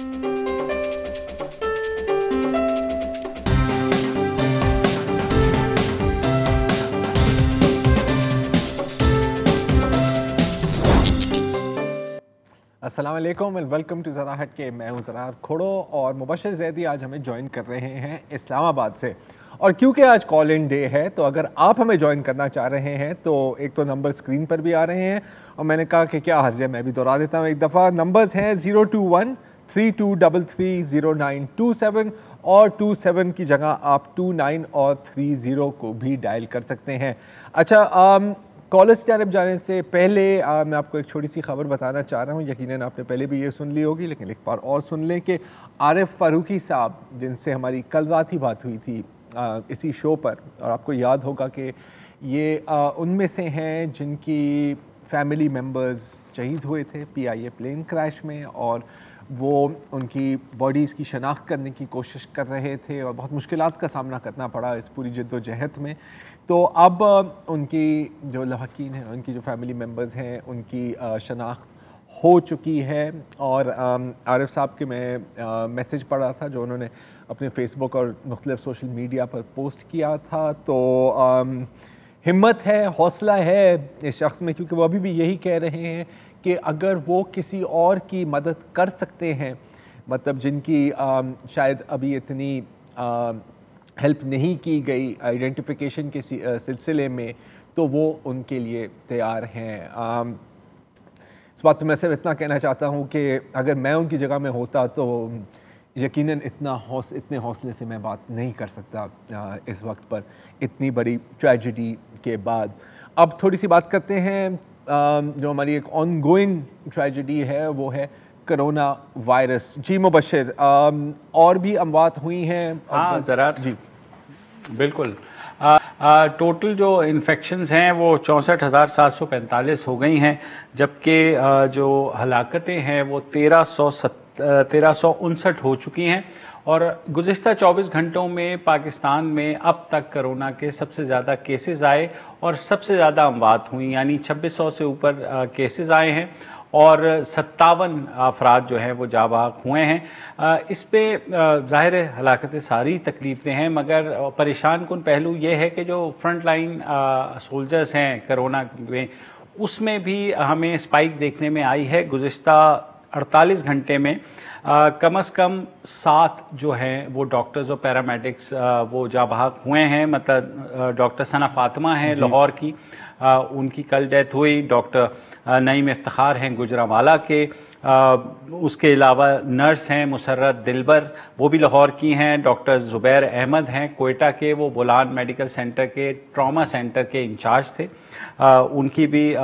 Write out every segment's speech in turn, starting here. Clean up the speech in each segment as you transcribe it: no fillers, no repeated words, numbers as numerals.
अस्सलाम वालेकुम and welcome to ज़रा हट के। मैं हूँ ज़रा खोड़ो और मुबशर ज़ैदी आज हमें ज्वाइन कर रहे हैं इस्लामाबाद से। और क्योंकि आज कॉल इन डे है तो अगर आप हमें ज्वाइन करना चाह रहे हैं तो एक तो नंबर स्क्रीन पर भी आ रहे हैं और मैंने कहा कि क्या हर्ज है, मैं भी दोहरा देता हूँ एक दफ़ा। नंबर्स हैं 021-3233-0927 और 27 की जगह आप 29 और 30 को भी डायल कर सकते हैं। अच्छा, कॉलेज जानब जाने से पहले मैं आपको एक छोटी सी खबर बताना चाह रहा हूँ। यकीनन आपने पहले भी ये सुन ली होगी, लेकिन एक बार और सुन लें कि आरिफ फारूकी साहब, जिनसे हमारी कल रात ही बात हुई थी इसी शो पर, और आपको याद होगा कि ये उनमें से हैं जिनकी फैमिली मेम्बर्स शहीद हुए थे PIA प्लेन क्रैश में, और वो उनकी बॉडीज़ की शनाख्त करने की कोशिश कर रहे थे और बहुत मुश्किलात का सामना करना पड़ा इस पूरी जद्दोजहद में। तो अब उनकी जो लहकीन हैं, उनकी जो फैमिली मेम्बर्स हैं, उनकी शनाख्त हो चुकी है। और आरिफ साहब के मैं मैसेज पढ़ा था जो उन्होंने अपने फेसबुक और मुख्तलिफ सोशल मीडिया पर पोस्ट किया था। तो हिम्मत है, हौसला है इस शख्स में, क्योंकि वो अभी भी यही कह रहे हैं कि अगर वो किसी और की मदद कर सकते हैं, मतलब जिनकी शायद अभी इतनी हेल्प नहीं की गई आइडेंटिफिकेशन के सिलसिले में, तो वो उनके लिए तैयार हैं। इस बात पर मैं सिर्फ इतना कहना चाहता हूँ कि अगर मैं उनकी जगह में होता तो यकीनन इतने हौसले से मैं बात नहीं कर सकता इस वक्त पर, इतनी बड़ी ट्रेजेडी के बाद। अब थोड़ी सी बात करते हैं जो हमारी एक ऑनगोइंग ट्रेजेडी है, वो है कोरोना वायरस। जी मुबशर, और भी अमवात हुई हैं? हाँ ज़रा जी बिल्कुल। टोटल जो इन्फेक्शंस हैं वो 64,745 हो गई हैं, जबकि जो हलाकतें हैं वो 1359 हो चुकी हैं। और गुज़िश्ता 24 घंटों में पाकिस्तान में अब तक कोरोना के सबसे ज़्यादा केसेस आए और सबसे ज़्यादा अमवात हुई, यानी 2600 से ऊपर केसेस आए हैं और 57 अफराद जो हैं वो जाबाक हुए हैं। इस पे ज़ाहिर है हलाकतें सारी तकलीफ़ें हैं, मगर परेशान कुन पहलू ये है कि जो फ्रंट लाइन सोल्जर्स हैं कोरोना में, उसमें भी हमें स्पाइक देखने में आई है। गुज़िश्ता 48 घंटे में कम से कम 7 जो हैं वो डॉक्टर्स और पैरामेडिक्स वो जाबाक हुए हैं। मतलब डॉक्टर सना फातिमा हैं लाहौर की, उनकी कल डेथ हुई। डॉक्टर नईम इफ्तिखार हैं गुजरांवाला के, उसके अलावा नर्स हैं मुसर्रत दिलबर, वो भी लाहौर की हैं। डॉक्टर ज़ुबैर अहमद हैं कोयटा के, वो बोलान मेडिकल सेंटर के ट्रॉमा सेंटर के इंचार्ज थे, उनकी भी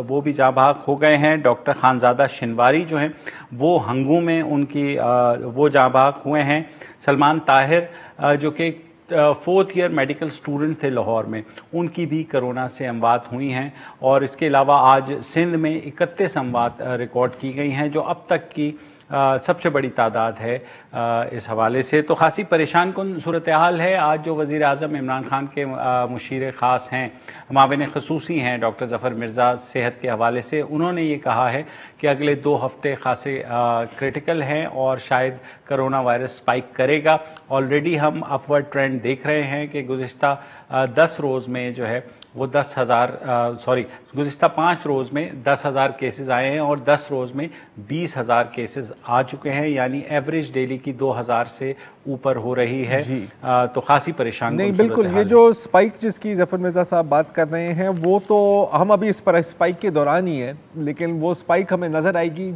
वो भी जाबाक हो गए हैं। डॉक्टर खानज़ादा शिनवारी जो हैं वो हंगू में उनकी वो जाबाक हुए हैं। सलमान ताहिर जो कि 4th ईयर मेडिकल स्टूडेंट थे लाहौर में, उनकी भी कोरोना से अमवात हुई हैं। और इसके अलावा आज सिंध में 31 अमवात रिकॉर्ड की गई हैं, जो अब तक की सबसे बड़ी तादाद है इस हवाले से। तो खासी परेशान कुन सूरत हाल है। आज जो वज़ीर आज़म इमरान खान के मुशीर ख़ास हैं, माविन ख़ुसूसी हैं डॉक्टर ज़फ़र मिर्ज़ा सेहत के हवाले से, उन्होंने ये कहा है कि अगले 2 हफ़्ते खासे क्रिटिकल हैं और शायद कोरोना वायरस स्पाइक करेगा। ऑलरेडी हम अपवर्ड ट्रेंड देख रहे हैं कि गुज़िश्ता 10 रोज़ में जो है वो गुज़िश्ता 5 रोज़ में 10,000 केसेस आए हैं और 10 रोज़ में 20,000 केसेस आ चुके हैं, यानी एवरेज डेली की 2,000 से ऊपर हो रही है। तो खासी परेशान नहीं, बिल्कुल। ये जो स्पाइक जिसकी ज़फ़र मिर्ज़ा साहब बात कर रहे हैं, वो तो हम अभी इस पर स्पाइक के दौरान ही है, लेकिन वो स्पाइक हमें नज़र आएगी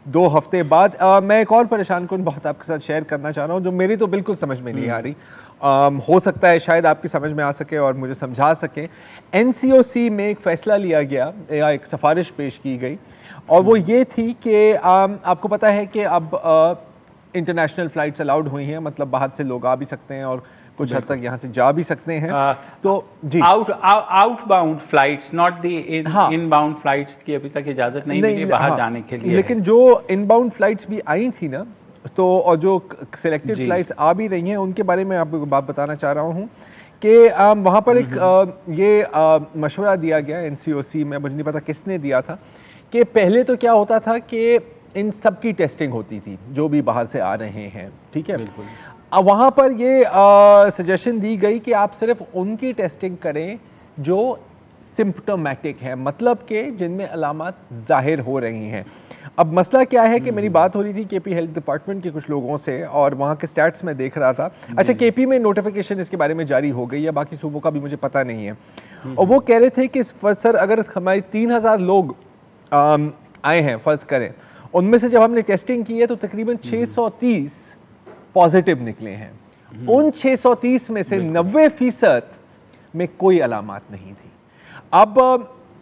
2 हफ्ते बाद। मैं एक और परेशान कुन बहुत आपके साथ शेयर करना चाह रहा हूँ, जो मेरी तो बिल्कुल समझ में नहीं आ रही। हो सकता है शायद आपकी समझ में आ सके और मुझे समझा सकें। NCOC में एक फ़ैसला लिया गया या एक सिफारिश पेश की गई, और वो ये थी कि आपको पता है कि अब इंटरनेशनल फ़्लाइट्स अलाउड हुई हैं, मतलब बाहर से लोग आ भी सकते हैं और कुछ हद तक यहाँ से जा भी सकते हैं। तो जी outbound flights, not the inbound flights की अभी तक इजाज़त नहीं मिली बाहर जाने के लिए। लेकिन जो इनबाउंड फ्लाइट्स भी आई थी ना, तो और जो सिलेक्टेड फ्लाइट्स आ भी रही हैं, उनके बारे में आपको बात बताना चाह रहा हूँ कि वहाँ पर एक ये मशवरा दिया गया NCOC में, मुझे नहीं पता किसने दिया था, कि पहले तो क्या होता था कि इन सब की टेस्टिंग होती थी जो भी बाहर से आ रहे हैं, ठीक है। अब वहाँ पर ये सजेशन दी गई कि आप सिर्फ उनकी टेस्टिंग करें जो सिम्पटोमेटिक है, मतलब कि जिनमें अलामत जाहिर हो रही हैं। अब मसला क्या है कि मेरी बात हो रही थी केपी हेल्थ डिपार्टमेंट के कुछ लोगों से और वहाँ के स्टैट्स में देख रहा था। अच्छा, केपी में नोटिफिकेशन इसके बारे में जारी हो गई है, बाकी सूबों का भी मुझे पता नहीं है। और वो कह रहे थे कि सर अगर हमारी 3000 लोग आए हैं फ़र्ज़ करें, उनमें से जब हमने टेस्टिंग की है तो तकरीबन 630 पॉजिटिव निकले हैं। उन 630 में से 90% में कोई अलामात नहीं थी। अब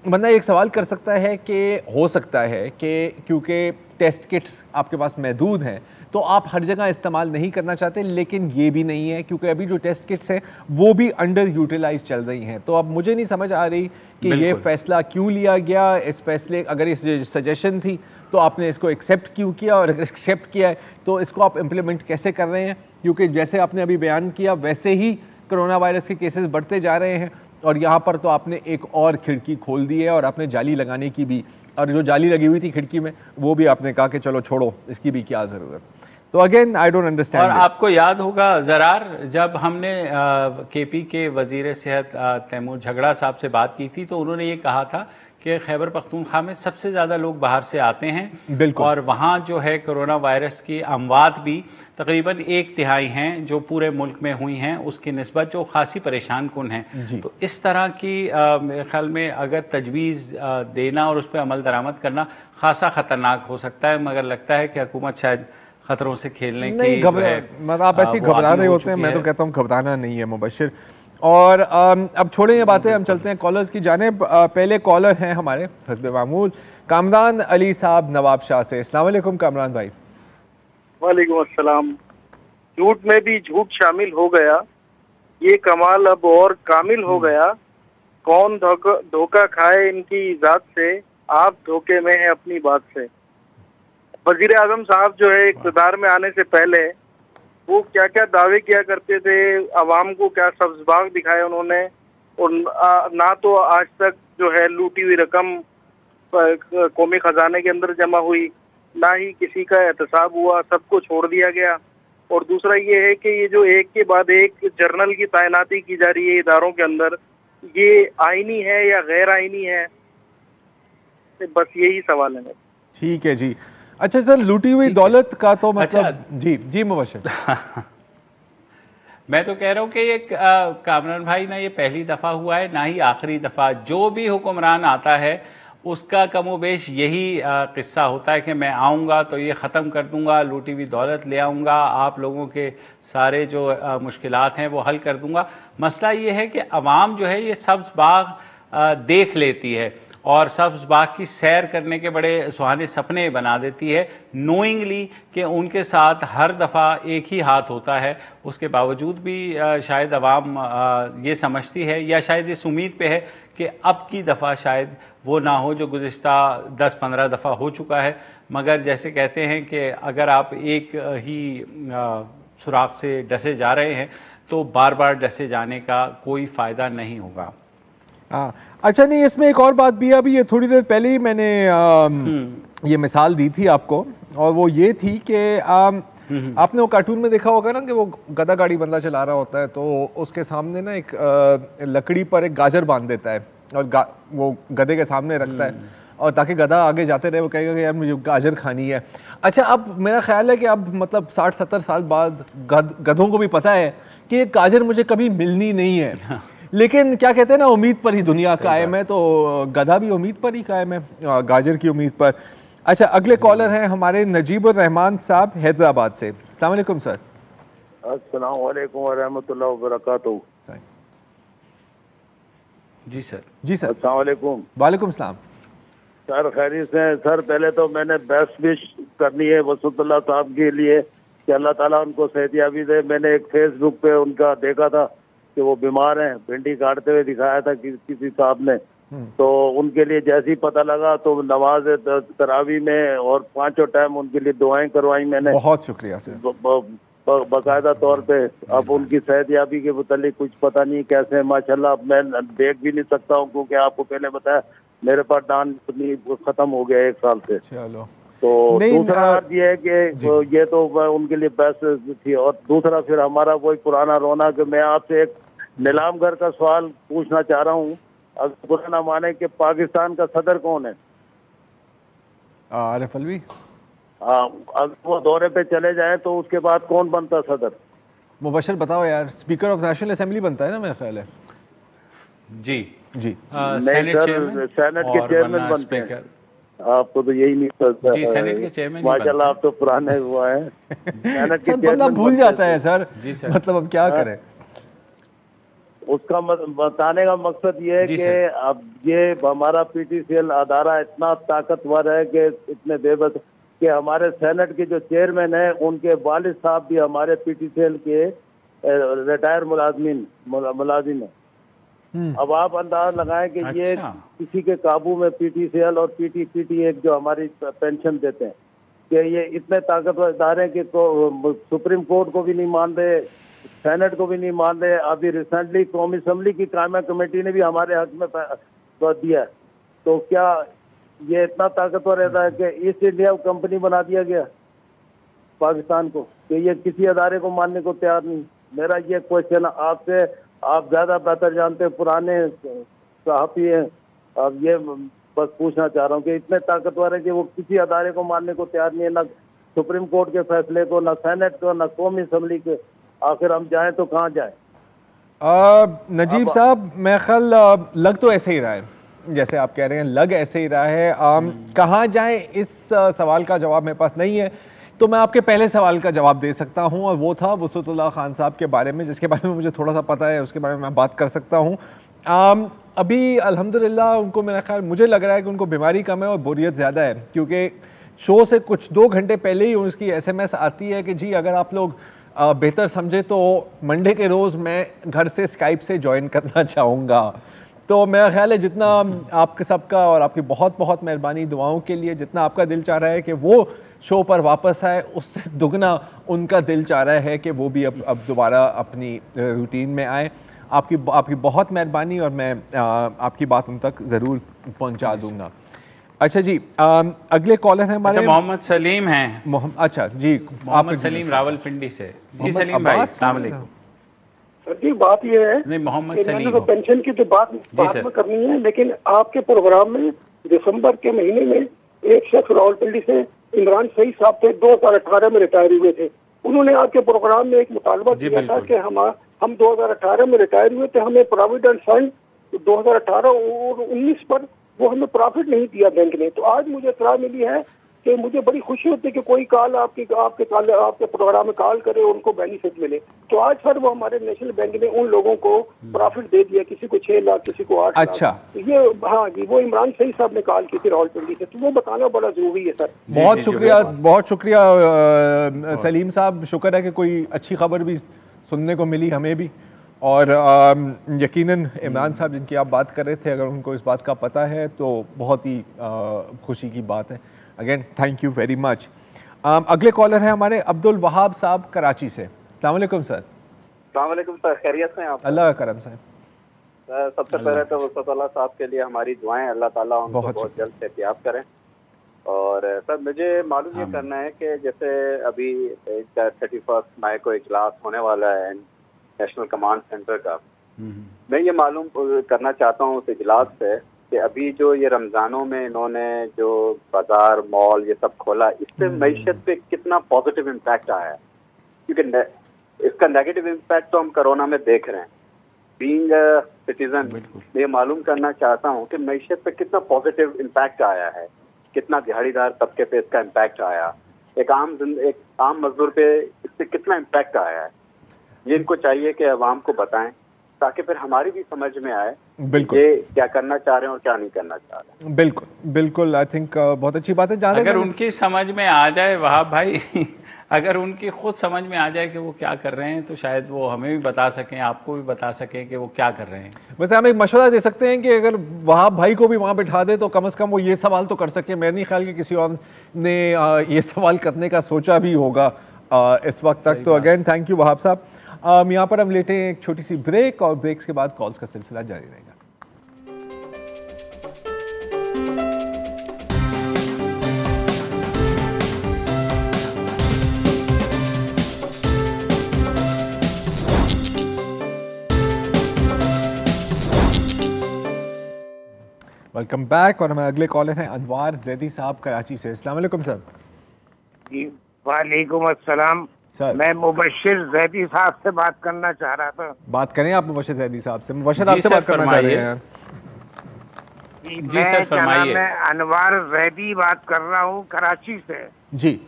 बंदा एक सवाल कर सकता है कि हो सकता है कि क्योंकि टेस्ट किट्स आपके पास महदूद हैं तो आप हर जगह इस्तेमाल नहीं करना चाहते, लेकिन ये भी नहीं है क्योंकि अभी जो टेस्ट किट्स हैं वो भी अंडर यूटिलाइज चल रही हैं। तो अब मुझे नहीं समझ आ रही कि ये फैसला क्यों लिया गया। इस फैसले, अगर इस सजेशन थी तो आपने इसको एक्सेप्ट क्यों किया, और अगर एक्सेप्ट किया है तो इसको आप इम्प्लीमेंट कैसे कर रहे हैं? क्योंकि जैसे आपने अभी बयान किया वैसे ही कोरोना वायरस के केसेस बढ़ते जा रहे हैं और यहाँ पर तो आपने एक और खिड़की खोल दी है और आपने जाली लगाने की भी, और जो जाली लगी हुई थी खिड़की में वो भी आपने कहा कि चलो छोड़ो, इसकी भी क्या ज़रूरत। तो अगेन आई डोंट अंडरस्टैंड। और आपको याद होगा ज़रार, जब हमने केपी के वजीर सेहत तैमूर झगड़ा साहब से बात की थी तो उन्होंने ये कहा था कि खैबर पख्तूनख्वा में सबसे ज़्यादा लोग बाहर से आते हैं और वहाँ जो है कोरोना वायरस की अमवात भी तकरीबन 1/3 हैं जो पूरे मुल्क में हुई हैं उसकी निस्बत, जो खासी परेशान कुन हैं। तो इस तरह की मेरे ख्याल में अगर तजवीज़ देना और उस पर अमल दरामद करना खासा ख़तरनाक हो सकता है, मगर लगता है कि हुकूमत शायद खतरों से खेलने की मतलब आप ऐसे घबरा रहे होते हैं। मैं तो कहता हूँ घबराना नहीं है मुबशिर। और अब छोड़ें ये बातें, हम चलते हैं कॉलर्स की जानिब। पहले कॉलर हैं हमारे हस्बे मामूल कामरान अली साहब नवाब शाह से। अस्सलाम वालेकुम कामरान भाई। वालेकुम अस्सलाम। झूठ में भी झूठ शामिल हो गया, ये कमाल अब और कामिल हो गया। कौन धोखा खाए इनकी जात से, आप धोखे में है अपनी बात से। वजीर आजम साहब जो है इक़्तिदार में आने से पहले वो क्या क्या दावे किया करते थे, अवाम को क्या सब्ज़बाग दिखाए उन्होंने, और ना तो आज तक जो है लूटी हुई रकम कौमी खजाने के अंदर जमा हुई, ना ही किसी का एहतसाब हुआ, सबको छोड़ दिया गया। और दूसरा ये है कि ये जो एक के बाद एक जर्नल की तैनाती की जा रही है इदारों के अंदर, ये आईनी है या गैर आईनी है, बस यही सवाल है। ठीक है जी। अच्छा सर, लूटी हुई दौलत का तो मतलब जी मुबशिर मैं तो कह रहा हूँ कि ये कामरान भाई ना ये पहली दफ़ा हुआ है ना ही आखिरी दफ़ा। जो भी हुक्मरान आता है उसका कमोबेश यही किस्सा होता है कि मैं आऊँगा तो ये ख़त्म कर दूँगा, लूटी हुई दौलत ले आऊँगा, आप लोगों के सारे जो मुश्किलात हैं वो हल कर दूँगा। मसला ये है कि अवाम जो है ये सब्ज़ बाग देख लेती है और सब्ज़ बाग की सैर करने के बड़े सुहाने सपने बना देती है, नोइंगली कि उनके साथ हर दफ़ा एक ही हाथ होता है। उसके बावजूद भी शायद अवाम ये समझती है या शायद इस उम्मीद पे है कि अब की दफ़ा शायद वो ना हो जो गुज़िश्ता 10-15 दफ़ा हो चुका है। मगर जैसे कहते हैं कि अगर आप एक ही सुराख से डसे जा रहे हैं तो बार बार डसे जाने का कोई फ़ायदा नहीं होगा। हाँ, अच्छा नहीं, इसमें एक और बात भी है। अभी ये थोड़ी देर पहले ही मैंने ये मिसाल दी थी आपको, और वो ये थी कि आपने वो कार्टून में देखा होगा ना कि वो गधा गाड़ी बंदा चला रहा होता है तो उसके सामने ना एक लकड़ी पर एक गाजर बांध देता है और वो गधे के सामने रखता है, और ताकि गधा आगे जाते रहे, वो कहेगा कि यार मुझे गाजर खानी है। अच्छा, अब मेरा ख्याल है कि अब मतलब 60-70 साल बाद गधों को भी पता है कि ये गाजर मुझे कभी मिलनी नहीं है, लेकिन क्या कहते हैं ना, उम्मीद पर ही दुनिया कायम है, तो गधा भी उम्मीद पर ही कायम है, गाजर की उम्मीद पर। अच्छा, अगले कॉलर हैं हमारे नजीबुर रहमान साहब हैदराबाद से। अस्सलाम वालेकुम सर। अस्सलाम वालेकुम व रहमतुल्लाहि व बरकातहू। जी सर। जी सर। अस्सलाम वालेकुम। वालेकुम सलाम सर, खैरियत से सर? पहले तो मैंने बेस्ट विश करनी है वसूतुल्लाह साहब के लिए कि अल्लाह ताला उनको सेहतियाबी दे। मैंने एक फेसबुक पे उनका देखा था कि वो बीमार हैं, भिंडी काटते हुए दिखाया था किसी साहब ने, तो उनके लिए जैसे ही पता लगा तो नमाज तरावी में और 5 टाइम उनके लिए दुआएं करवाई मैंने। बहुत शुक्रिया सर। बाकायदा तौर पे अब उनकी सेहतियाबी के मुतालिक कुछ पता नहीं कैसे है, माशाल्लाह मैं देख भी नहीं सकता हूँ क्योंकि आपको पहले बताया मेरे पास दान खत्म हो गया 1 साल से। चलो तो नहीं, दूसरा अर्थ ये है कि ये तो उनके लिए बेस्ट थी। और दूसरा फिर हमारा वही पुराना रोना कि मैं आपसे एक नीलाम घर का सवाल पूछना चाह रहा हूँ। अगर बुरा ना माने कि पाकिस्तान का सदर कौन है? आरिफ अलवी। अगर वो दौरे पे चले जाए तो उसके बाद कौन बनता सदर? मुबशर बताओ यार। स्पीकर ऑफ नेशनल असेंबली बनता है ना, मेरा ख्याल है। जी जी सेनेट के चेयरमैन बनते हैं। आपको तो यही नहीं पता। जी सेनेट के चेयरमैन माशाल्लाह, आप तो पुराने हुआ है। सेनेट के बंदा भूल जाता है सर। जी सर। मतलब अब क्या करें। उसका बताने का मकसद ये है कि अब ये हमारा पीटीसीएल अदारा इतना ताकतवर है कि इतने बेबस कि हमारे सेनेट के जो चेयरमैन है उनके वालिद साहब भी हमारे पीटीसीएल के रिटायर मुलाजिम है। अब आप अंदाजा लगाएं कि ये किसी के काबू में पीटीसीएल और पीटी एक जो हमारी पेंशन देते हैं कि ये इतने ताकतवर इदारे हैं कि सुप्रीम कोर्ट को भी नहीं मान रहे, सेनेट को भी नहीं मान रहे। अभी रिसेंटली कौमी असम्बली की कायमा कमेटी ने भी हमारे हक में दिया। तो क्या ये इतना ताकतवर रहता है कि ईस्ट इंडिया कंपनी बना दिया गया पाकिस्तान को कि ये किसी अदारे को मानने को तैयार नहीं? मेरा ये क्वेश्चन आपसे, आप ज्यादा बेहतर जानते हैं, पुराने सहाफी हैं। अब ये बस पूछना चाह रहा हूँ कि इतने ताकतवर है कि वो किसी अदारे को मानने को तैयार नहीं है, ना सुप्रीम कोर्ट के फैसले को, ना सेनेट को, ना कौमी असम्बली के। आखिर हम जाएं तो कहाँ जाएं? नजीब साहब, मैं ख्याल लग तो ऐसे ही रहा है जैसे आप कह रहे हैं, लग ऐसे ही रहा है। कहाँ जाएं इस सवाल का जवाब मेरे पास नहीं है। तो मैं आपके पहले सवाल का जवाब दे सकता हूं, और वो था वसअतुल्लाह खान साहब के बारे में, जिसके बारे में मुझे थोड़ा सा पता है, उसके बारे में मैं बात कर सकता हूं। अभी अल्हम्दुलिल्लाह उनको, मेरा ख्याल, मुझे लग रहा है कि उनको बीमारी कम है और बोरियत ज़्यादा है, क्योंकि शो से कुछ 2 घंटे पहले ही उसकी SMS आती है कि जी अगर आप लोग बेहतर समझे तो मंडे के रोज़ मैं घर से स्काइप से ज्वाइन करना चाहूँगा। तो मेरा ख्याल है जितना आपके सबका और आपकी बहुत बहुत मेहरबानी दुआओं के लिए, जितना आपका दिल चाह रहा है कि वो शो पर वापस आए, उससे दुगना उनका दिल चाह रहा है कि वो भी अब दोबारा अपनी रूटीन में आए। आपकी बहुत मेहरबानी, और मैं आपकी बात उन तक ज़रूर पहुंचा दूंगा। अच्छा जी, अगले कॉलर हैं हमारे। अच्छा, मोहम्मद सलीम हैं। अच्छा जी, मोहम्मद सलीम रावलपिंडी से। जी सलीम भाई, अस्सलाम वालेकुम। जी बात ये है, नहीं मोहम्मद सलीम तो पेंशन की तो बात में करनी है, लेकिन आपके प्रोग्राम में दिसंबर के महीने में एक शख्स रावलपिंडी से इमरान सईद साहब थे, 2018 में रिटायर हुए थे। उन्होंने आपके प्रोग्राम में एक मुतालबा किया था कि हम 2018 में रिटायर हुए थे, हमें प्रोविडेंट फंड 2018 और 19 पर वो हमें प्रॉफिट नहीं दिया बैंक ने। तो आज मुझे इत्तला मिली है कि मुझे बड़ी खुशी होती है कि कोई कॉल आपके प्रोग्राम में कॉल करे, उनको बेनिफिट मिले। तो आज सर वो हमारे नेशनल बैंक ने उन लोगों को प्रॉफिट दे दिया, किसी को 6 लाख, किसी को 8 अच्छा। लाख। तो ये हाँ जी, वो इमरान सईद साहब ने कॉल की थी रावलपिंडी से, तो वो बताना बड़ा जरूरी है सर। बहुत शुक्रिया, बहुत शुक्रिया सलीम साहब। शुक्र है कि कोई अच्छी खबर भी सुनने को मिली हमें भी। और यकीनन इमरान साहब जिनकी आप बात कर रहे थे, अगर उनको इस बात का पता है तो बहुत ही खुशी की बात है। Again thank you very much. अगले कॉलर हैं हमारे अब्दुल वहाब साहब कराची से। अस्सलाम वालेकुम सर। अस्सलाम वालेकुम सर, खैरियत से हैं आप? अल्लाह का करम साहब। सबसे पहले तो वसअतुल्लाह साहब के लिए हमारी दुआएं, अल्लाह ताला उनको बहुत जल्द सेहतियाब करें। और सर मुझे मालूम ये करना है कि जैसे अभी 31 मई को इजलास होने वाला है नेशनल कमांड सेंटर का, मैं ये मालूम करना चाहता हूँ उस इजलास से कि अभी जो ये रमज़ानों में इन्होंने जो बाजार मॉल ये सब खोला, इससे मईशत पे कितना पॉजिटिव इम्पैक्ट आया है? क्योंकि इसका नेगेटिव इम्पैक्ट तो हम कोरोना में देख रहे हैं। बीइंग अ सिटीजन मैं ये मालूम करना चाहता हूँ कि मईशत पे कितना पॉजिटिव इम्पैक्ट आया है, कितना दिहाड़ीदार तबके पे इसका इम्पैक्ट आया, एक आम मजदूर पे इससे कितना इम्पैक्ट आया है। ये इनको चाहिए कि अवाम को बताएं ताकि फिर हमारी भी समझ में आए बिल्कुल ये क्या करना चाह रहे हैं और क्या नहीं करना चाह रहे हैं। बिल्कुल बिल्कुल, आई थिंक बहुत अच्छी बात है। अगर उनकी समझ में आ जाए वहाब भाई अगर उनकी खुद समझ में आ जाए कि वो क्या कर रहे हैं तो शायद वो हमें भी बता सकें, आपको भी बता सकें कि वो क्या कर रहे हैं। वैसे हम एक मशवरा दे सकते हैं कि अगर वहाब भाई को भी वहाँ बिठा दे तो कम से कम वो ये सवाल तो कर सके। मेरे नहीं ख्याल कि किसी और ने ये सवाल करने का सोचा भी होगा इस वक्त तक। तो अगेन थैंक यू वहाब साहब। यहाँ पर हम लेते हैं एक छोटी सी ब्रेक, और ब्रेक्स के बाद कॉल्स का सिलसिला जारी रहेगा। Welcome back. और हमारे अगले कॉलर हैं अनवार जैदी साहब कराची से। अस्सलाम वालेकुम सर। जी वालेकुम अस्सलाम सर, मैं मुबशिर जैदी साहब से बात करना चाह रहा था। बात करें आप मुबशिर जैदी साहब से। मुबशिर आपसे बात करना चाह रहे हैं यार। जी सर फरमाइए। मैं अनवार जैदी बात कर रहा हूँ कराची से। जी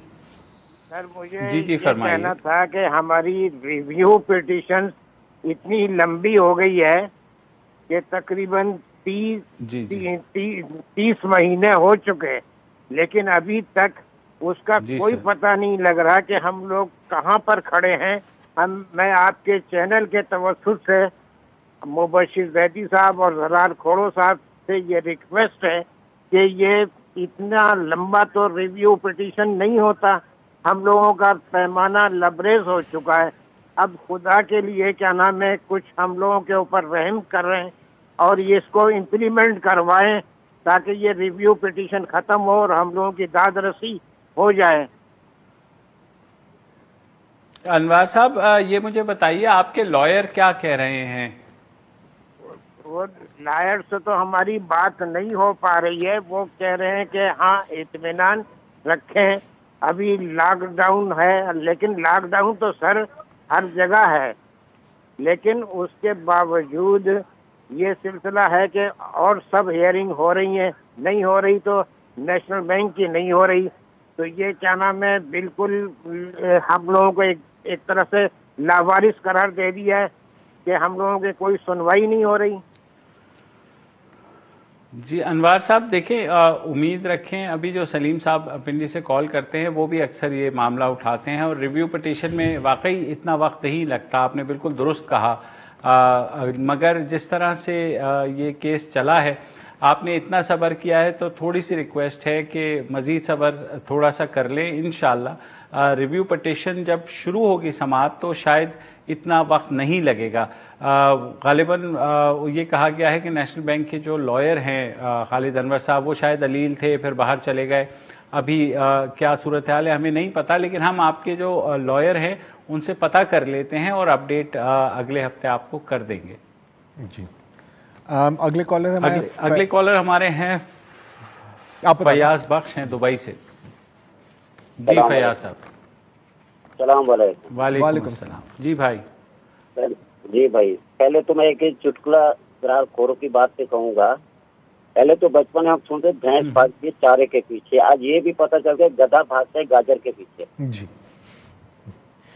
सर मुझे जी ये फरमाइए। कहना था कि हमारी रिव्यू पिटीशन इतनी लंबी हो गई है कि तकरीबन 30 महीने हो चुके, लेकिन अभी तक उसका कोई पता नहीं लग रहा कि हम लोग कहाँ पर खड़े हैं। मैं आपके चैनल के तवस्सुत से मुबशिर जैदी साहब और जरार खोड़ो साहब से ये रिक्वेस्ट है कि ये इतना लंबा तो रिव्यू पिटीशन नहीं होता। हम लोगों का पैमाना लबरेज हो चुका है। अब खुदा के लिए क्या नाम है, कुछ हम लोगों के ऊपर रहम कर रहे हैं और ये इसको इम्प्लीमेंट करवाएं ताकि ये रिव्यू पिटीशन खत्म हो और हम लोगों की दाद रसी हो जाए। अनवार साहब ये मुझे बताइए आपके लॉयर क्या कह रहे हैं? वो लॉयर से तो हमारी बात नहीं हो पा रही है। वो कह रहे हैं कि हाँ इत्मीनान रखें, अभी लॉकडाउन है, लेकिन लॉकडाउन तो सर हर जगह है, लेकिन उसके बावजूद ये सिलसिला है कि और सब हियरिंग हो रही है, नहीं हो रही तो नेशनल बैंक की नहीं हो रही, तो ये क्या नाम है बिल्कुल हम लोगों को एक तरह से लावारिस करार दे दिया है कि हम लोगों की कोई सुनवाई नहीं हो रही। जी अनवार साहब देखें, उम्मीद रखें अभी जो सलीम साहब पिंडी से कॉल करते हैं वो भी अक्सर ये मामला उठाते हैं और रिव्यू पिटीशन में वाकई इतना वक्त नहीं लगता, आपने बिल्कुल दुरुस्त कहा। मगर जिस तरह से ये केस चला है, आपने इतना सब्र किया है तो थोड़ी सी रिक्वेस्ट है कि मज़ीद सब्र थोड़ा सा कर लें। इंशाअल्लाह रिव्यू पिटीशन जब शुरू होगी समाअत तो शायद इतना वक्त नहीं लगेगा। गालिबन ये कहा गया है कि नेशनल बैंक के जो लॉयर हैं खालिद अनवर साहब, वो शायद अलील थे फिर बाहर चले गए। अभी क्या सूरत हाल है हमें नहीं पता, लेकिन हम आपके जो लॉयर हैं उनसे पता कर लेते हैं और अपडेट अगले हफ्ते आपको कर देंगे। जी अगले कॉलर हमारे हैं फयाज बख्श हैं दुबई से। जी फयाज साहब। वालेकुम सलाम। जी भाई। जी भाई, पहले तो मैं एक चुटकुला जरार खोरों की बात से कहूँगा। पहले तो बचपन में हम सुनते भैंस भागती है चारे के पीछे, आज ये भी पता चल गया गधा भागता है गाजर के पीछे। जी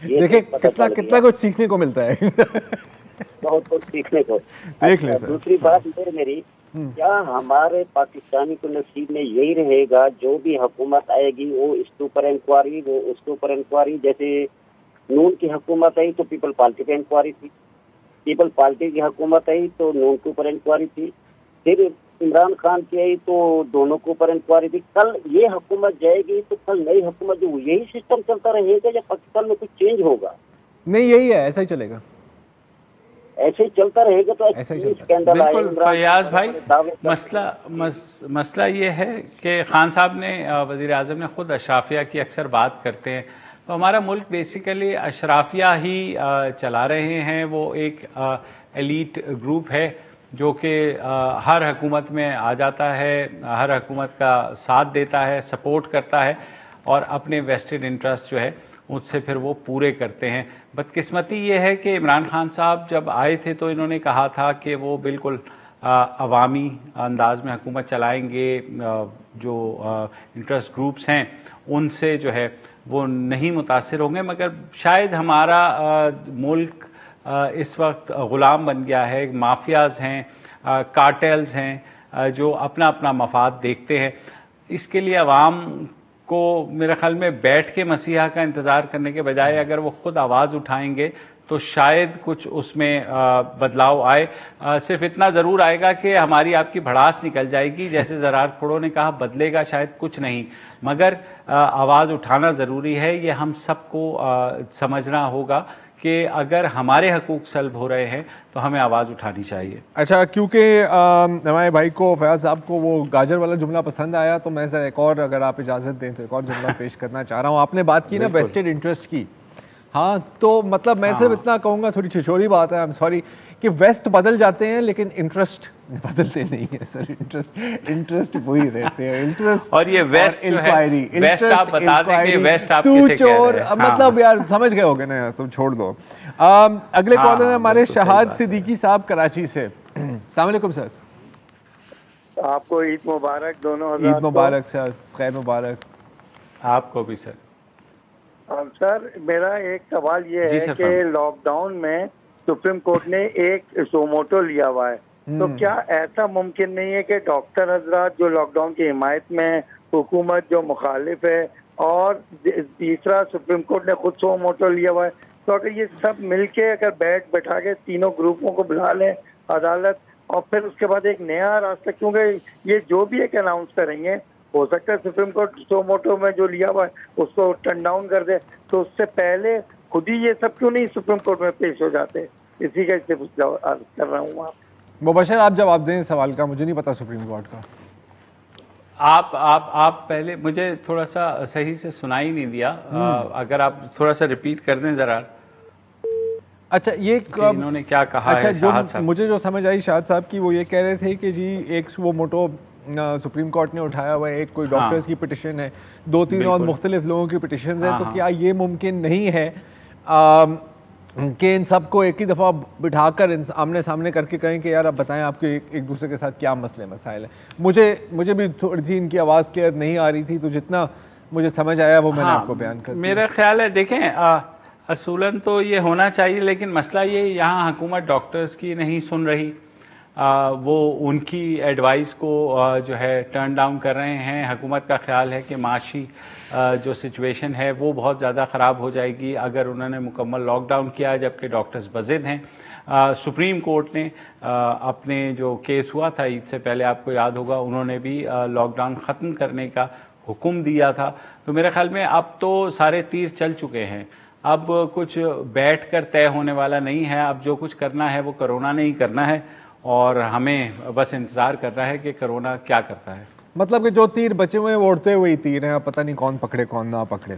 देखिए कितना कुछ सीखने को मिलता है। बहुत कुछ सीखने को। देख ले सर। दूसरी बात मेरी, क्या हमारे पाकिस्तानी को नसीब में यही रहेगा जो भी हुकूमत आएगी वो इसके ऊपर इंक्वायरी, वो उसके ऊपर इंक्वायरी? जैसे नून की हुकूमत आई तो पीपल पार्टी पे इंक्वायरी थी, पीपल पार्टी की हुकूमत आई तो नून के ऊपर इंक्वायरी थी, फिर इमरान खान की आई तो दोनों के ऊपर इंक्वायरी थी। कल ये हुकूमत जाएगी तो कल नई हुकूमत, जो यही सिस्टम चलता रहेगा या पाकिस्तान में कुछ चेंज होगा? नहीं, यही है, ऐसा ही चलेगा, ऐसे ही चलता रहेगा तो स्कैंडल आएगा। बिल्कुल फयाज भाई, मसला ये है कि खान साहब ने वज़ीर आज़म ने खुद अशराफिया की अक्सर बात करते हैं, तो हमारा मुल्क बेसिकली अशराफिया ही चला रहे हैं। वो एक एलीट ग्रुप है जो कि हर हुकूमत में आ जाता है, हर हुकूमत का साथ देता है, सपोर्ट करता है और अपने वेस्टेड इंटरेस्ट जो है उससे फिर वो पूरे करते हैं। बदकिस्मती ये है कि इमरान खान साहब जब आए थे तो इन्होंने कहा था कि वो बिल्कुल अवामी अंदाज में हुकूमत चलाएंगे, जो इंटरेस्ट ग्रुप्स हैं उनसे जो है वो नहीं मुतासिर होंगे। मगर शायद हमारा मुल्क इस वक्त ग़ुलाम बन गया है, माफियाज़ हैं, कार्टेल्स हैं जो अपना अपना मफाद देखते हैं। इसके लिए अवाम को मेरे ख्याल में बैठ के मसीहा का इंतज़ार करने के बजाय अगर वो खुद आवाज़ उठाएंगे तो शायद कुछ उसमें बदलाव आए। सिर्फ इतना ज़रूर आएगा कि हमारी आपकी भड़ास निकल जाएगी, जैसे जरार खोड़ों ने कहा, बदलेगा शायद कुछ नहीं, मगर आवाज़ उठाना ज़रूरी है। ये हम सबको समझना होगा कि अगर हमारे हकूक़ सल्ब हो रहे हैं तो हमें आवाज़ उठानी चाहिए। अच्छा, क्योंकि हमारे भाई को, फयाज साहब को वो गाजर वाला जुमला पसंद आया तो मैं ज़रा एक और, अगर आप इजाज़त दें तो एक और जुमला पेश करना चाह रहा हूँ। आपने बात की ना वेस्टेड इंटरेस्ट की, हाँ, तो मतलब मैं सिर्फ इतना कहूँगा, थोड़ी छिछोरी बात है, आई एम सॉरी, कि वेस्ट बदल जाते हैं लेकिन इंटरेस्ट बदलते नहीं है सर। इंटरेस्ट वही रहते हैं, इंटरेस्ट और ये वेस्ट इंक्वायरी, वेस्ट आप बता देंगे, वेस्ट आप तू किसे कह रहे चोर, हैं? मतलब यार समझ गए होगे ना, तुम छोड़ दो। अगले कॉलर है हमारे शहाद सिद्दीकी साहब कराची से। अस्सलाम वालेकुम सर। आपको ईद मुबारक दोनों। ईद मुबारक सर, खैर मुबारक आपको भी सर। सर मेरा एक सवाल ये है कि लॉकडाउन में सुप्रीम कोर्ट ने एक सोमोटो लिया हुआ है, तो क्या ऐसा मुमकिन नहीं है कि डॉक्टर हजरात जो लॉकडाउन की हिमायत में, हुकूमत जो मुखालिफ है, और तीसरा सुप्रीम कोर्ट ने खुद सोमोटो लिया हुआ है, तो अगर ये सब मिलके अगर बैठा के तीनों ग्रुपों को बुला लें अदालत, और फिर उसके बाद एक नया रास्ता, क्योंकि ये जो भी एक अनाउंस करेंगे हो सकता है सुप्रीम कोर्ट सोमोटो में जो लिया हुआ है उसको टर्न डाउन कर दे, तो उससे पहले खुद ही ये सब क्यों नहीं सुप्रीम कोर्ट में पेश हो जाते? इसी का जवाब कर रहा हूँ। मुबशर आप जवाब दें सवाल का, मुझे नहीं पता सुप्रीम कोर्ट का। आप पहले मुझे थोड़ा सा सही से सुनाई नहीं दिया, अगर आप थोड़ा सा रिपीट कर दें जरा। अच्छा ये इन्होंने क्या कहा? अच्छा, है जो मुझे जो समझ आई शाहद साहब की, वो ये कह रहे थे कि जी एक वो मोटो सुप्रीम कोर्ट ने उठाया हुआ है, एक कोई डॉक्टर्स की पिटिशन है, 2-3 और मुख्तलिफ लोगों की पिटिशन है, तो क्या ये मुमकिन नहीं है कि इन सबको एक ही दफ़ा बिठाकर आमने सामने करके कहें कि यार अब बताएं आपके एक दूसरे के साथ क्या मसले मसाइल हैं? मुझे भी थोड़ी सी इनकी आवाज़ क्लियर नहीं आ रही थी, तो जितना मुझे समझ आया वो मैंने आपको बयान कर दिया। मेरा ख्याल है, देखें असूलन तो ये होना चाहिए, लेकिन मसला ये यहाँ हुकूमत डॉक्टर्स की नहीं सुन रही, वो उनकी एडवाइस को जो है टर्न डाउन कर रहे हैं। हुकूमत का ख्याल है कि माशी जो सिचुएशन है वो बहुत ज़्यादा ख़राब हो जाएगी अगर उन्होंने मुकम्मल लॉकडाउन किया, जबकि डॉक्टर्स बज़िद हैं। सुप्रीम कोर्ट ने अपने जो केस हुआ था ईद से पहले, आपको याद होगा, उन्होंने भी लॉकडाउन ख़त्म करने का हुक्म दिया था। तो मेरे ख्याल में अब तो सारे तीर चल चुके हैं, अब कुछ बैठ कर तय होने वाला नहीं है। अब जो कुछ करना है वो कोरोना ने ही करना है, और हमें बस इंतज़ार करना है कि कोरोना क्या करता है। मतलब कि जो तीर बचे हुए हैं वो उड़ते हुए ही तीर हैं, पता नहीं कौन पकड़े कौन ना पकड़े,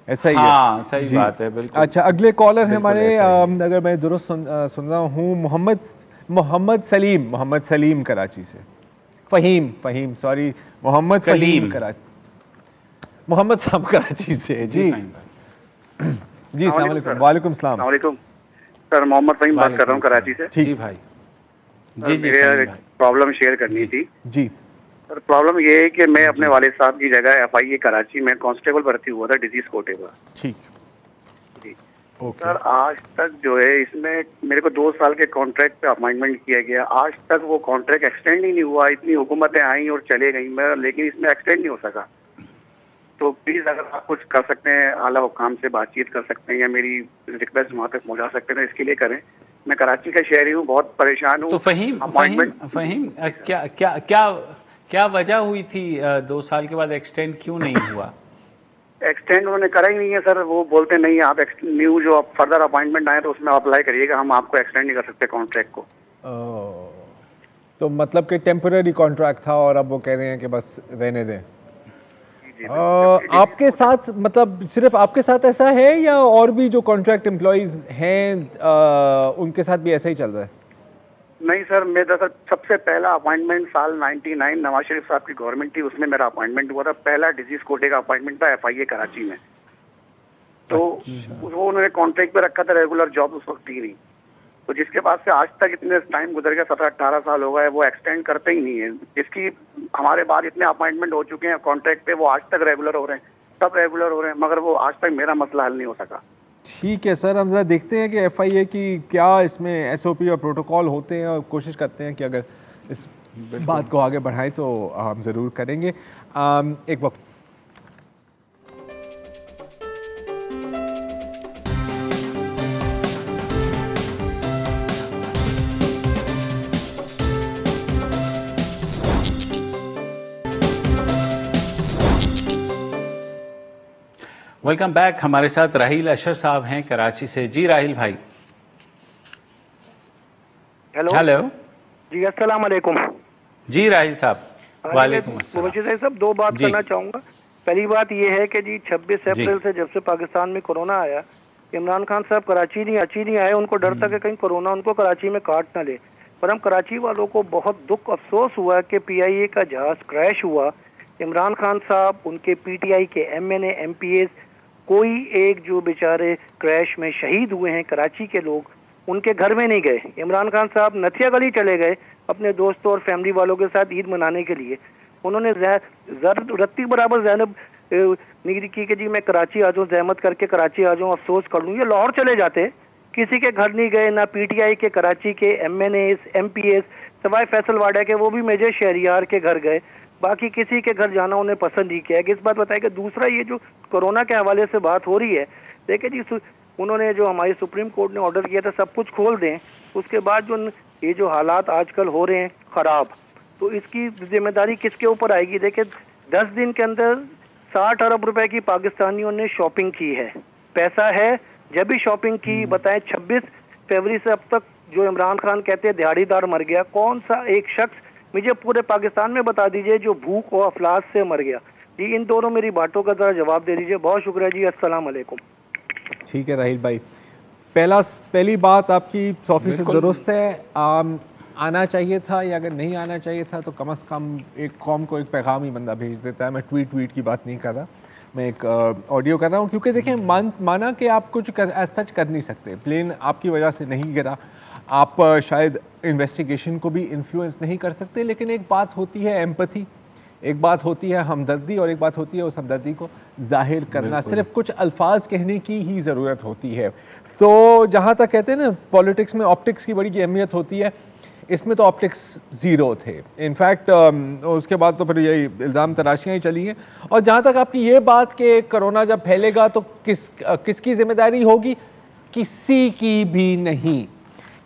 ऐसा ही है। सही बात है, बिल्कुल। अच्छा अगले कॉलर है हमारे, अगर मैं दुरुस्त सुन रहा हूँ, मोहम्मद सलीम कराची से। फहीम सॉरी, मोहम्मद फहीम कराची, मोहम्मद साहब कराची से। जी जी वालेकुम सलाम। सर मोहम्मद फहीम बात कर रहा हूँ कराची से। जी भाई, जी प्रॉब्लम शेयर करनी थी। जी सर प्रॉब्लम ये है कि मैं अपने वालिद साहब की जगह FIA कराची में कांस्टेबल भर्ती हुआ था डिजीज कोटे पर। ठीक जी सर, आज तक जो है इसमें मेरे को 2 साल के कॉन्ट्रैक्ट पे अपॉइंटमेंट किया गया, आज तक वो कॉन्ट्रैक्ट एक्सटेंड ही नहीं हुआ। इतनी हुकूमतें आई और चले गई, लेकिन इसमें एक्सटेंड नहीं हो सका। तो प्लीज अगर आप कुछ कर सकते हैं, आला हुकाम से बातचीत कर सकते हैं या मेरी रिक्वेस्ट वहाँ तक पहुँचा सकते हैं, इसके लिए करें। मैं कराची का शहरी हूँ, बहुत परेशान हूँ। तो फहीम क्या वजह हुई थी 2 साल के बाद एक्सटेंड क्यों नहीं हुआ? एक्सटेंड उन्होंने करा ही नहीं है सर। वो बोलते नहीं, आप न्यू जो फर्दर अपॉइंटमेंट आए तो उसमें अप्लाई करिएगा, हम आपको एक्सटेंड नहीं कर सकते कॉन्ट्रैक्ट को। तो मतलब कि टेम्पररी कॉन्ट्रैक्ट था और अब वो कह रहे हैं कि बस रहने दें। आपके साथ, मतलब सिर्फ आपके साथ ऐसा है या और भी जो कॉन्ट्रैक्ट एम्प्लॉइज हैं उनके साथ भी ऐसा ही चल रहा है? नहीं सर, मेरा सर सबसे पहला अपॉइंटमेंट साल 99 नवाज शरीफ साहब की गवर्नमेंट थी, उसमें मेरा अपॉइंटमेंट हुआ था। पहला डिजीज कोटे का अपॉइंटमेंट था FIA कराची में। तो वो उन्होंने कॉन्ट्रैक्ट पे रखा था, रेगुलर जॉब उस वक्त थी नहीं। तो जिसके बाद से आज तक इतने टाइम गुजर गया, 17-18 साल हो गए, वो एक्सटेंड करते ही नहीं है। जिसकी हमारे बाद इतने अपॉइंटमेंट हो चुके हैं कॉन्ट्रैक्ट पे, वो आज तक रेगुलर हो रहे हैं, सब रेगुलर हो रहे हैं, मगर वो आज तक मेरा मसला हल नहीं हो सका। ठीक है सर, हम ज़रा देखते हैं कि FIA की क्या इसमें SOP और प्रोटोकॉल होते हैं, और कोशिश करते हैं कि अगर इस बात को आगे बढ़ाएं तो हम ज़रूर करेंगे। एक वक्त वेलकम बैक। हमारे साथ राहिल अशर साहब हैं कराची से। जी राहिल भाई। हेलो जी, अस्सलाम वालेकुम। जी राहिल साहब। वालेकुम अस्सलाम। मुबशीर साहब, 2 बात करना चाहूँगा। पहली बात ये है कि जी 26 अप्रैल से जब से पाकिस्तान में कोरोना आया, इमरान खान साहब कराची नहीं आए, उनको डर था कि कहीं कोरोना उनको कराची में काट ना ले। पर हम कराची वालों को बहुत दुख अफसोस हुआ कि PIA का जहाज क्रैश हुआ। इमरान खान साहब, उनके PTI के MNA MPAs, कोई एक जो बेचारे क्रैश में शहीद हुए हैं कराची के लोग, उनके घर में नहीं गए। इमरान खान साहब नथिया गली चले गए अपने दोस्तों और फैमिली वालों के साथ ईद मनाने के लिए। उन्होंने रत्ती बराबर ज़ैनब निगरी की कि जी मैं कराची आ जाऊँ, जहमत करके कराची आ जाऊँ, अफसोस कर लूँ। ये लाहौर चले जाते, किसी के घर नहीं गए, ना PTI के कराची के MNAs MPAs, सवाए फैसल वाडा के, वो भी मेजर शहरियार के घर गए, बाकी किसी के घर जाना उन्हें पसंद नहीं किया। इस बात बताया कि दूसरा ये जो कोरोना के हवाले से बात हो रही है, देखिए जी उन्होंने जो हमारी सुप्रीम कोर्ट ने ऑर्डर किया था सब कुछ खोल दें, उसके बाद जो ये जो हालात आजकल हो रहे हैं ख़राब, तो इसकी जिम्मेदारी किसके ऊपर आएगी? देखिए 10 दिन के अंदर 60 अरब रुपए की पाकिस्तानियों ने शॉपिंग की है, पैसा है, जब भी शॉपिंग की। बताएं 26 फरवरी से अब तक जो इमरान खान कहते हैं दिहाड़ीदार मर गया, कौन सा एक शख्स मुझे पूरे पाकिस्तान में बता दीजिए जो भूख और अफलास से मर गया? जी इन दोनों मेरी बातों का जरा जवाब दे दीजिए। बहुत शुक्रिया जी, अस्सलाम वालेकुम। ठीक है राहिल भाई, पहली बात आपकी 100% दुरुस्त है। आना चाहिए था, या अगर नहीं आना चाहिए था तो कम से कम एक कौम को एक पैगाम ही बंदा भेज देता है। मैं ट्वीट की बात नहीं कर रहा, मैं एक ऑडियो कर रहा हूँ, क्योंकि देखें माना कि आप कुछ सच कर नहीं सकते, प्लेन आपकी वजह से नहीं गिरा, आप शायद इन्वेस्टिगेशन को भी इन्फ्लुएंस नहीं कर सकते, लेकिन एक बात होती है एम्पैथी, एक बात होती है हमदर्दी, और एक बात होती है उस हमदर्दी को जाहिर करना। सिर्फ कुछ अल्फाज कहने की ही ज़रूरत होती है। तो जहाँ तक कहते हैं ना पॉलिटिक्स में ऑप्टिक्स की बड़ी अहमियत होती है, इसमें तो ऑप्टिक्स ज़ीरो थे। इनफैक्ट उसके बाद तो फिर यही इल्ज़ाम तराशियाँ ही चली हैं। और जहाँ तक आपकी ये बात कि कोरोना जब फैलेगा तो किसकी ज़िम्मेदारी होगी, किसी की भी नहीं,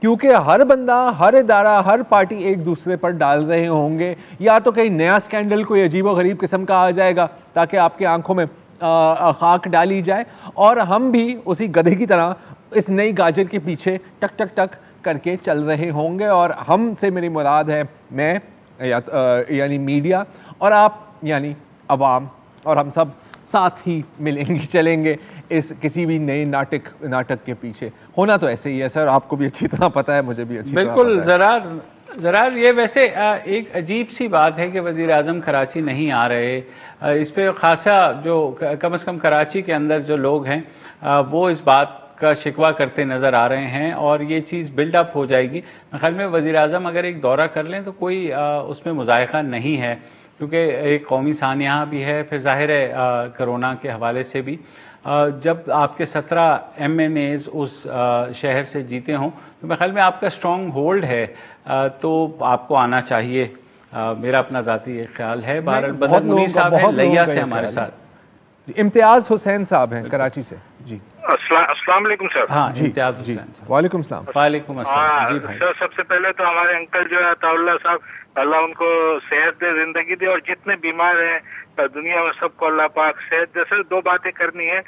क्योंकि हर बंदा, हर इदारा, हर पार्टी एक दूसरे पर डाल रहे होंगे। या तो कहीं नया स्कैंडल कोई अजीब व गरीब किस्म का आ जाएगा ताकि आपकी आंखों में खाक डाली जाए, और हम भी उसी गधे की तरह इस नई गाजर के पीछे टक टक टक करके चल रहे होंगे। और हम से मेरी मुराद है मैं यानी मीडिया, और आप यानी अवाम, और हम सब साथ ही मिलेंगे, चलेंगे इस किसी भी नए नाटक के पीछे। होना तो ऐसे ही है सर, आपको भी अच्छी तरह पता है, मुझे भी अच्छी तरह पता है। बिल्कुल ज़रार ये वैसे एक अजीब सी बात है कि वज़ीर आज़म कराची नहीं आ रहे। इस पर खासा जो कम से कम कराची के अंदर जो लोग हैं वो इस बात का शिकवा करते नज़र आ रहे हैं, और ये चीज़ बिल्डअप हो जाएगी। मेरे ख्याल में वज़ीर आज़म अगर एक दौरा कर लें तो कोई उसमें मुज़ायक़ा नहीं है, क्योंकि एक कौमी सानिया भी है, फिर ज़ाहिर है कोरोना के हवाले से भी जब आपके 17 MNAs उस शहर से जीते हों तो मेरे ख्याल में आपका स्ट्रॉन्ग होल्ड है, तो आपको आना चाहिए। मेरा अपना ज़ाती ख्याल है। बदर मुनीर साहब हैं लिया से हमारे साथ, इम्तियाज़ हुसैन साहब हैं कराची से। जी अस्सलाम वालेकुम सर। हाँ इम्तियाज़ हुसैन, वालेकुम सलाम। वालेकुम अस्सलाम। जी भाई सर, सबसे पहले तो हमारे अंकल जो है अताउल्लाह साहब, अल्लाह उनको सेहत दे, जिंदगी दे, और जितने बीमार हैं दुनिया में सबको अल्लाह पाक सेहत दे। सर 2 बातें करनी है,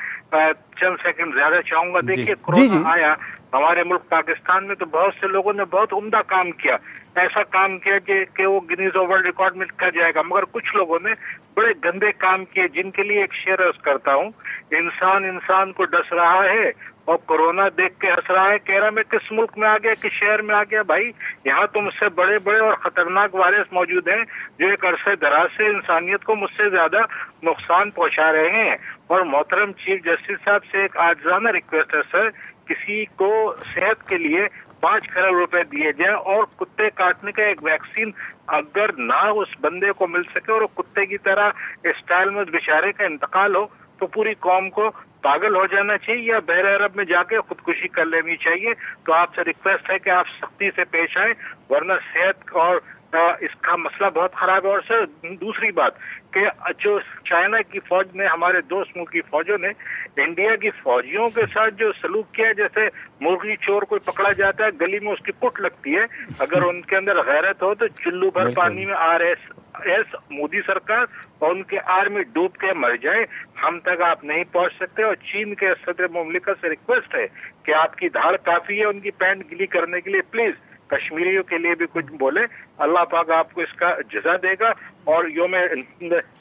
चंद सेकंड ज्यादा चाहूंगा। देखिए कोरोना आया हमारे मुल्क पाकिस्तान में तो बहुत से लोगों ने बहुत उम्दा काम किया, ऐसा काम किया कि वो गिनीज वर्ल्ड रिकॉर्ड में लिखा जाएगा, मगर कुछ लोगों ने बड़े गंदे काम किए, जिनके लिए एक शेर अर्ज करता हूँ। इंसान को डस रहा है और कोरोना देख के हंस रहा है, कह रहा मैं किस मुल्क में आ गया, किस शहर में आ गया। भाई यहाँ तो मुझसे बड़े बड़े और खतरनाक वायरस मौजूद हैं जो एक अरसे दराज से इंसानियत को मुझसे ज्यादा नुकसान पहुंचा रहे हैं। और मोहतरम चीफ जस्टिस साहब से एक आजाना रिक्वेस्ट है सर, किसी को सेहत के लिए 5 करोड़ रुपए दिए जाए, और कुत्ते काटने का एक वैक्सीन अगर ना उस बंदे को मिल सके और कुत्ते की तरह स्टाइल में बेचारे का इंतकाल हो, तो पूरी कौम को पागल हो जाना चाहिए या बहरे अरब में जाके खुदकुशी कर लेनी चाहिए। तो आपसे रिक्वेस्ट है कि आप सख्ती से पेश आए, वरना सेहत और इसका मसला बहुत खराब है। और सर दूसरी बात कि जो चाइना की फौज ने, हमारे दोस्त मुल्क की फौजों ने इंडिया की फौजियों के साथ जो सलूक किया, जैसे मुर्गी चोर कोई पकड़ा जाता है गली में उसकी कुट लगती है, अगर उनके अंदर गैरत हो तो चुल्लू भर पानी में RSS मोदी सरकार और उनके आर्मी डूब के मर जाए, हम तक आप नहीं पहुंच सकते। और चीन के सदर मुमलिकत से रिक्वेस्ट है कि आपकी धाड़ काफी है उनकी पैंट गिली करने के लिए, प्लीज कश्मीरियों के लिए भी कुछ बोले, अल्लाह पाक आपको इसका जज़ा देगा। और योम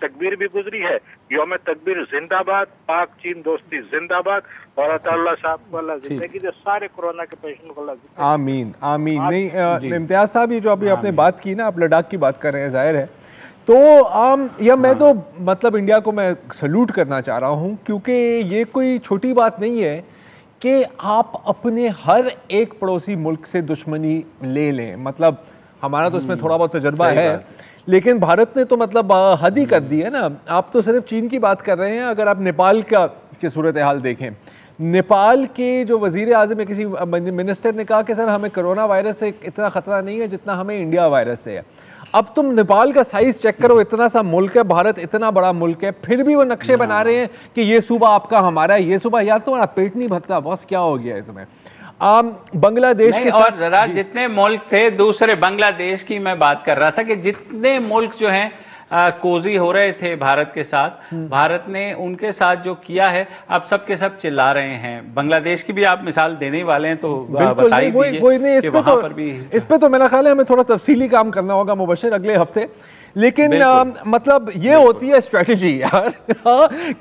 तकबीर भी गुजरी है, योम तकबीर जिंदाबाद, पाक चीन दोस्ती जिंदाबाद, और अल्लाह साहब को अल्लाह जिंदगी दे, सारे कोरोना के पेशेंट को अल्लाह आमीन आमीन। नहीं इम्तियाज साहब, ये जो अभी आपने बात की ना, आप लद्दाख की बात कर रहे हैं, जाहिर है तो या मैं तो मतलब इंडिया को मैं सल्यूट करना चाह रहा हूँ, क्योंकि ये कोई छोटी बात नहीं है कि आप अपने हर एक पड़ोसी मुल्क से दुश्मनी ले लें। मतलब हमारा तो इसमें थोड़ा बहुत तजुर्बा है, लेकिन भारत ने तो मतलब हद ही कर दी है ना। आप तो सिर्फ चीन की बात कर रहे हैं, अगर आप नेपाल की सूरत हाल देखें, नेपाल के जो वजीर आज़म, किसी मिनिस्टर ने कहा कि सर हमें कोरोना वायरस से इतना ख़तरा नहीं है जितना हमें इंडिया वायरस से है। अब तुम नेपाल का साइज चेक करो, इतना सा मुल्क है, भारत इतना बड़ा मुल्क है, फिर भी वो नक्शे बना रहे हैं कि ये सूबा आपका हमारा है, ये सूबा। यार तुम्हारा पेट नहीं भरता बॉस, क्या हो गया है तुम्हें? बांग्लादेश के और जरा जितने मुल्क थे दूसरे, बांग्लादेश की मैं बात कर रहा था कि जितने मुल्क जो हैं कोजी हो रहे थे भारत के साथ, भारत ने उनके साथ जो किया है, अब सब के सब चिल्ला रहे हैं। बांग्लादेश की भी आप मिसाल देने वाले हैं तो बताइए दीजिए। इस पे तो मेरा ख्याल है हमें थोड़ा तफसीली काम करना होगा मुबश्शिर अगले हफ्ते। लेकिन मतलब ये होती है स्ट्रेटजी यार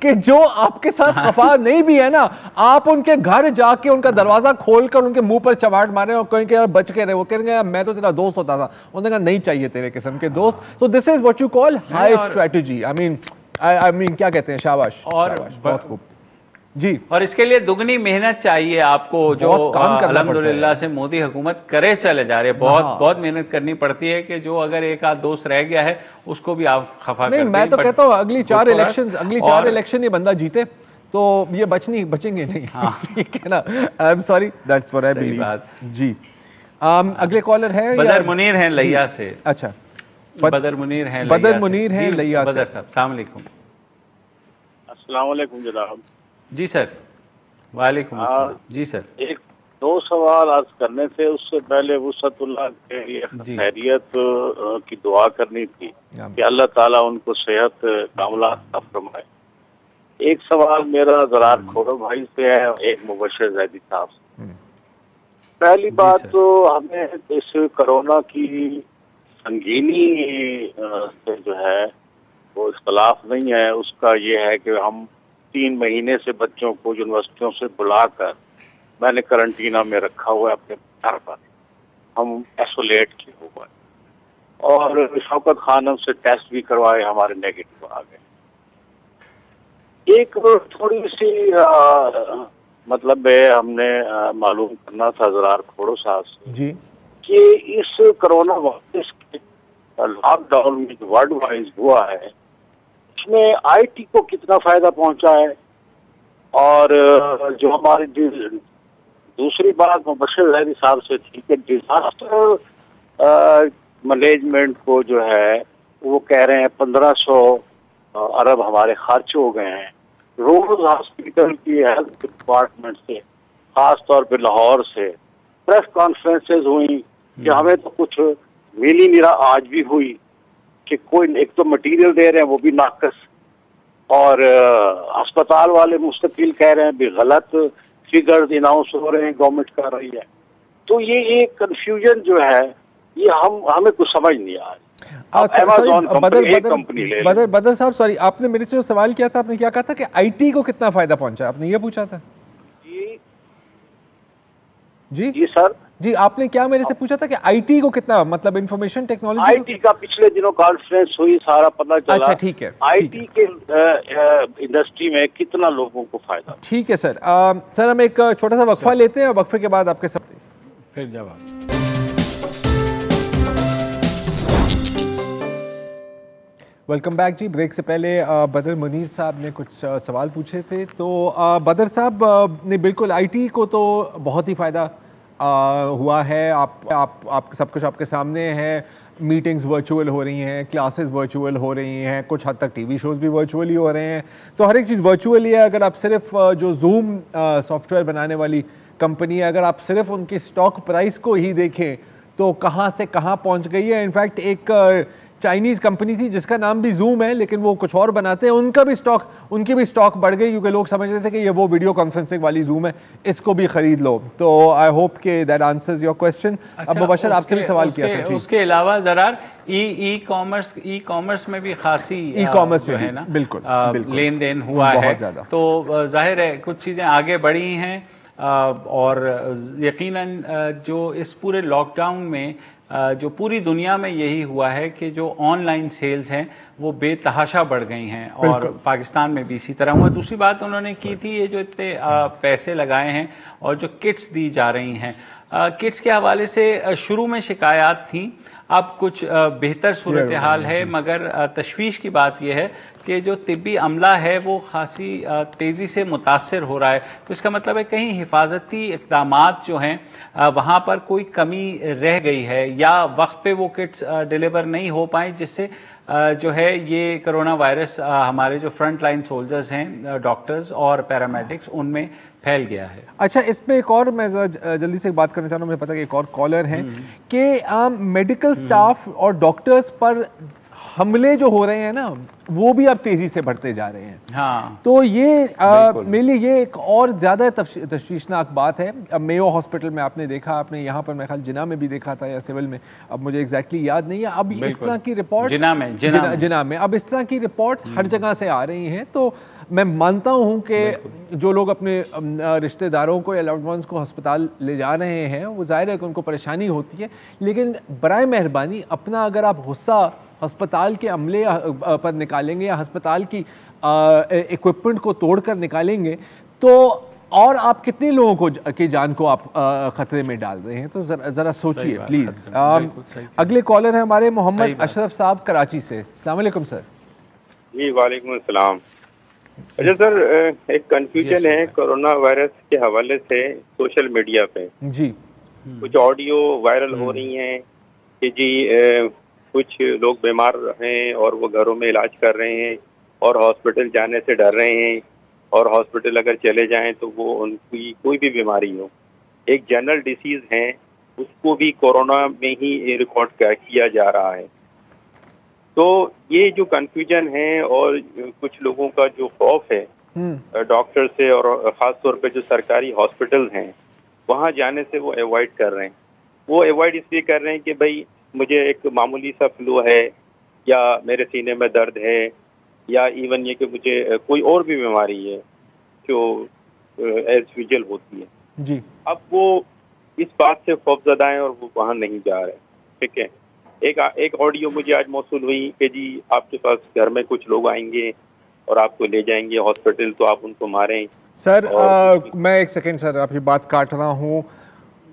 कि जो आपके साथ खफा नहीं भी है ना, आप उनके घर जाके उनका दरवाजा खोलकर उनके मुंह पर चवाट मारे और कहेंगे यार बच के रहे। वो कहेंगे मैं तो तेरा दोस्त होता था, उन्होंने कहा नहीं चाहिए तेरे किस्म के दोस्त। तो this is what you call high strategy. I mean क्या कहते हैं, शाबाश। और बहुत खूब जी। और इसके लिए दुगनी मेहनत चाहिए आपको, जो अल्हम्दुलिल्लाह से मोदी हुकूमत करे चले जा रहे हैं। बहुत मेहनत करनी पड़ती है कि जो अगर एक आध दोस्त रह गया है उसको भी आप खफा नहीं। मैं तो कहता हूँ अगली चार इलेक्शन ये बंदा जीते तो ये बचेंगे नहीं। ठीक है ना। I am sorry, that's what I believe जी। अगले कॉलर है बदर मुनीर हैं लैया से। अच्छा, बदर मुनीर हैं लैया से। बदर साहब अस्सलाम वालेकुम। अस्सलाम वालेकुम जनाब। जी सर। वालेकुम अस्सलाम। जी सर, एक दो सवाल अर्ज करने थे, उससे पहले वुसअतुल्लाह के लिए खैरियत की दुआ करनी थी कि अल्लाह ताला उनको सेहत कामला अता फरमाए। एक सवाल मेरा ज़रार खोड़ो भाई से है, एक मुबश्शिर ज़ैदी साहब से। पहली बात तो हमें इस कोरोना की संगीनी से जो है वो इख्तलाफ नहीं है, उसका ये है कि हम 3 महीने से बच्चों को यूनिवर्सिटियों से बुलाकर मैंने करंटीना में रखा हुआ है अपने घर पर, हम आइसोलेट किए हुए हैं और शौकत खानम से टेस्ट भी करवाए, हमारे नेगेटिव आ गए। एक थोड़ी सी मतलब हमने मालूम करना था ज़रार खोड़ो साहब से जी कि इस कोरोना वायरस के लॉकडाउन में जो वर्ल्ड वाइज हुआ है इसमें आईटी को कितना फायदा पहुंचा है, और जो हमारी दूसरी बात मुबश्शिर ज़ैदी साहब से थी कि डिजास्टर मैनेजमेंट को जो है वो कह रहे हैं 1500 अरब हमारे खर्च हो गए हैं। रोज हॉस्पिटल की हेल्थ डिपार्टमेंट से, खास तौर पे लाहौर से प्रेस कॉन्फ्रेंसेज हुई कि हमें तो कुछ मिल ही नहीं रहा। आज भी हुई कि कोई एक तो मटेरियल दे रहे हैं वो भी नाकस, और अस्पताल वाले मुस्तकिल कह रहे हैं भी गलत फिगर्स अनाउंस हो रहे हैं, गवर्नमेंट कर रही है। तो ये एक कंफ्यूजन जो है ये हमें कुछ समझ नहीं आ रहा। बदर साहब सॉरी, आपने मेरे से जो सवाल किया था, आपने क्या कहा था कि आईटी को कितना फायदा पहुंचा, आपने ये पूछा था? जी जी सर जी, आपने क्या मेरे से पूछा था कि आईटी को कितना, मतलब इंफॉर्मेशन टेक्नोलॉजी आईटी का पिछले दिनों कॉन्फ्रेंस हुई, सारा पता चला। अच्छा ठीक है, आईटी के इंडस्ट्री में कितना लोगों को फायदा। ठीक है सर। सर हम एक छोटा सा वक्फा लेते हैं और वक्फे के बाद आपके सब फिर जवाब। वेलकम बैक जी। ब्रेक से पहले बदर मुनीर साहब ने कुछ सवाल पूछे थे, तो बदर साहब ने बिल्कुल आईटी को तो बहुत ही फ़ायदा हुआ है। आप सब कुछ आपके सामने है। मीटिंग्स वर्चुअल हो रही हैं, क्लासेस वर्चुअल हो रही हैं, कुछ हद तक टीवी शोज़ भी वर्चुअली हो रहे हैं, तो हर एक चीज़ वर्चुअल ही है। अगर आप सिर्फ जो जूम सॉफ्टवेयर बनाने वाली कंपनी है, अगर आप सिर्फ उनकी स्टॉक प्राइस को ही देखें तो कहाँ से कहाँ पहुँच गई है। इनफैक्ट एक चाइनीज़ कंपनी थी जिसका नाम भी जूम है, लेकिन वो कुछ और बनाते हैं, उनकी भी स्टॉक बढ़ गई क्योंकि लोग समझ रहे थे कि ये वो वीडियो कॉन्फ्रेंसिंग वाली जूम है, इसको भी खरीद लो। तो आई होप के दैट आंसर्स योर क्वेश्चन। अब मुबशर आपसे भी सवाल किया था। उसके अलावा ज़रार ई कॉमर्स में भी खासी ई कॉमर्स में है ना, बिल्कुल लेन देन हुआ है, तो जाहिर है कुछ चीज़ें आगे बढ़ी हैं और यकीनन जो इस पूरे लॉकडाउन में जो पूरी दुनिया में यही हुआ है कि जो ऑनलाइन सेल्स हैं वो बेतहाशा बढ़ गई हैं और पाकिस्तान में भी इसी तरह हुआ। दूसरी बात उन्होंने की थी, ये जो इतने पैसे लगाए हैं और जो किट्स दी जा रही हैं, किट्स के हवाले से शुरू में शिकायत थी, अब कुछ बेहतर सूरत हाल है, मगर तशवीश की बात यह है कि जो तिब्बी अमला है वो खासी तेज़ी से मुतासर हो रहा है। तो इसका मतलब है कहीं हिफाजती इक़दामात जो हैं वहाँ पर कोई कमी रह गई है या वक्त पे वो किट्स डिलीवर नहीं हो पाए, जिससे जो है ये कोरोना वायरस हमारे जो फ्रंट लाइन सोल्जर्स हैं, डॉक्टर्स और पैरामेडिक्स, उनमें फैल गया है। अच्छा, इसमें एक और मैं जल्दी से बात करना चाह रहा हूँ, मुझे पता है कि एक और कॉलर हैं कि मेडिकल स्टाफ और डॉक्टर्स पर हमले जो हो रहे हैं ना, वो भी अब तेजी से बढ़ते जा रहे हैं। हाँ, तो ये मेरे लिए ये एक और ज़्यादा तशवीशनाक बात है। अब मेयो हॉस्पिटल में आपने देखा, आपने यहाँ पर मेरे ख्याल जिना में भी देखा था या सिविल में, अब मुझे एग्जैक्टली याद नहीं है। अब इस तरह की रिपोर्ट जिना में अब इस तरह की रिपोर्ट्स हर जगह से आ रही हैं। तो मैं मानता हूँ कि जो लोग अपने रिश्तेदारों को या लव्ड वंस को अस्पताल ले जा रहे हैं, वो जाहिर है कि उनको परेशानी होती है, लेकिन बराए मेहरबानी अपना अगर आप गुस्सा अस्पताल के अमले पर निकालेंगे या अस्पताल की इक्विपमेंट को तोड़कर निकालेंगे, तो और आप कितने लोगों की जान को आप खतरे में डाल रहे हैं। तो ज़रा सोचिए प्लीज़। अगले कॉलर हैं हमारे मोहम्मद अशरफ साहब कराची से। अस्सलाम वालेकुम सर। जी वालेकुम अस्सलाम। अच्छा सर, एक कंफ्यूजन है कोरोना वायरस के हवाले से सोशल मीडिया पे जी कुछ ऑडियो वायरल हो रही हैं कि जी कुछ लोग बीमार हैं और वो घरों में इलाज कर रहे हैं और हॉस्पिटल जाने से डर रहे हैं, और हॉस्पिटल अगर चले जाएं तो वो उनकी कोई भी बीमारी हो, एक जनरल डिसीज है, उसको भी कोरोना में ही रिकॉर्ड किया जा रहा है। तो ये जो कंफ्यूजन है और कुछ लोगों का जो खौफ है डॉक्टर से, और ख़ास तौर पे जो सरकारी हॉस्पिटल हैं वहाँ जाने से वो अवॉइड कर रहे हैं। वो अवॉइड इसलिए कर रहे हैं कि भाई मुझे एक मामूली सा फ्लू है या मेरे सीने में दर्द है या इवन ये कि मुझे कोई और भी बीमारी है जो एज यूजुअल होती है जी। अब वो इस बात से खौफजदा हैं और वो वहाँ नहीं जा रहे। ठीक है, एक ऑडियो मुझे आज मौसूल हुई कि जी आपके पास घर में कुछ लोग आएंगे और आपको ले जाएंगे हॉस्पिटल, तो आप उनको मारें। सर मैं एक सेकेंड सर आपकी बात काट रहा हूँ।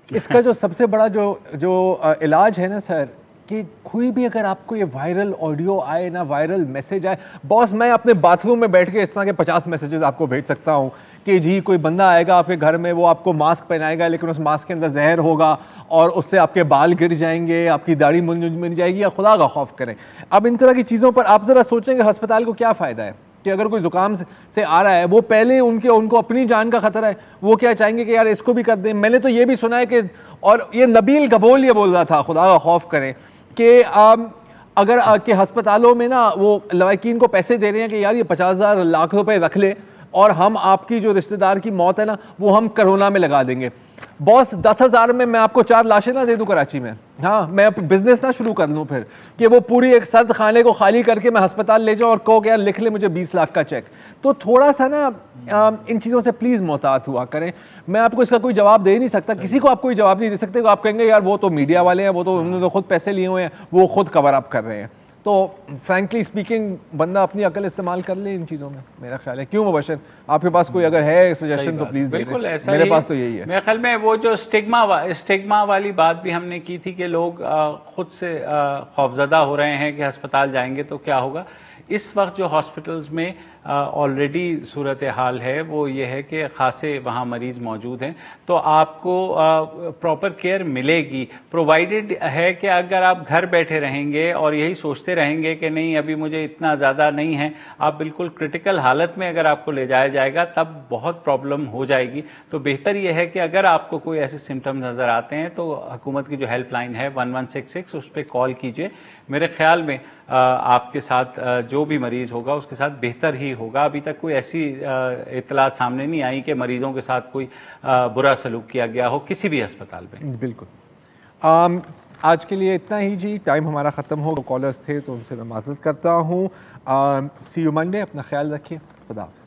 इसका जो सबसे बड़ा जो इलाज है ना सर, कि कोई भी अगर आपको ये वायरल ऑडियो आए ना, वायरल मैसेज आए, बॉस मैं अपने बाथरूम में बैठ के इस तरह के 50 मैसेजेस आपको भेज सकता हूँ कि जी कोई बंदा आएगा आपके घर में, वो आपको मास्क पहनाएगा लेकिन उस मास्क के अंदर जहर होगा और उससे आपके बाल गिर जाएंगे, आपकी दाढ़ी मुड़ जाएगी, या खुदा का खौफ करें। अब इन तरह की चीज़ों पर आप ज़रा सोचेंगे अस्पताल को क्या फ़ायदा है कि अगर कोई ज़ुकाम से आ रहा है, वो पहले उनको अपनी जान का खतरा है, वो क्या चाहेंगे कि यार इसको भी कर दें। मैंने तो ये भी सुना है कि, और ये नबील गबोल ये बोल रहा था, खुदा का खौफ करें, कि अगर के अस्पतालों में ना वो लवाकिन को पैसे दे रहे हैं कि यार ये 50,000 लाख रुपए रख ले और हम आपकी जो रिश्तेदार की मौत है ना वो हम कोरोना में लगा देंगे। बॉस 10,000 में मैं आपको 4 लाशें ना दे दूं कराची में, हाँ मैं बिजनेस ना शुरू कर लूँ फिर कि वो पूरी एक सर्द खाने को खाली करके मैं अस्पताल ले जाऊँ और कहो कि यार लिख ले मुझे 20 लाख का चेक। तो थोड़ा सा ना इन चीज़ों से प्लीज़ मोहतात हुआ करें। मैं आपको इसका कोई जवाब दे नहीं सकता, किसी को आप कोई जवाब नहीं दे सकते। आप कहेंगे यार वो तो मीडिया वाले हैं, वो तो उन्होंने तो खुद पैसे लिए हुए हैं, वो खुद कवर अप कर रहे हैं। तो फ्रैंकली स्पीकिंग बंदा अपनी अकल इस्तेमाल कर ले इन चीज़ों में, मेरा ख्याल है। क्यों मुबशर, आपके पास कोई अगर है सजेशन तो प्लीज़ बिल्कुल ऐसा मेरे पास तो यही है। मेरे ख्याल में वो जो स्टिग्मा वाली बात भी हमने की थी कि लोग खुद से खौफजदा हो रहे हैं कि अस्पताल जाएंगे तो क्या होगा। इस वक्त जो हॉस्पिटल्स में ऑलरेडी सूरत हाल है वो ये है कि खासे वहाँ मरीज़ मौजूद हैं, तो आपको प्रॉपर केयर मिलेगी, प्रोवाइडेड है कि अगर आप घर बैठे रहेंगे और यही सोचते रहेंगे कि नहीं अभी मुझे इतना ज़्यादा नहीं है, आप बिल्कुल क्रिटिकल हालत में अगर आपको ले जाया जाएगा तब बहुत प्रॉब्लम हो जाएगी। तो बेहतर यह है कि अगर आपको कोई ऐसे सिम्टम्स नज़र आते हैं तो हुकूमत की जो हेल्पलाइन है 1166 उस पर कॉल कीजिए। मेरे ख्याल में आपके साथ जो भी मरीज़ होगा उसके साथ बेहतर ही होगा। अभी तक कोई ऐसी इत्तलात सामने नहीं आई कि मरीज़ों के साथ कोई बुरा सलूक किया गया हो किसी भी अस्पताल में। बिल्कुल। आज के लिए इतना ही जी, टाइम हमारा ख़त्म हो, कॉलर्स थे तो उनसे मैं माज़रत करता हूँ। सी यू मंडे, अपना ख्याल रखिए, खुदा हाफ़िज़।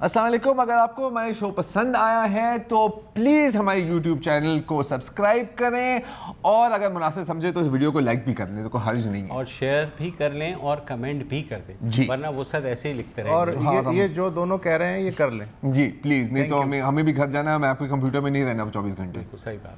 अस्सलाम वालेकुम। अगर आपको हमारे शो पसंद आया है तो प्लीज़ हमारे YouTube चैनल को सब्सक्राइब करें और अगर मुनासिब समझे तो इस वीडियो को लाइक भी कर लें, तो कोई हर्ज नहीं है, और शेयर भी कर लें और कमेंट भी कर दें जी, वरना वो सब ऐसे ही लिखते रहेंगे। और ये जो दोनों कह रहे हैं ये कर लें जी प्लीज़, नहीं तो हमें भी घर जाना है, मैं आपके कंप्यूटर में नहीं रहना 24 घंटे। सही बात।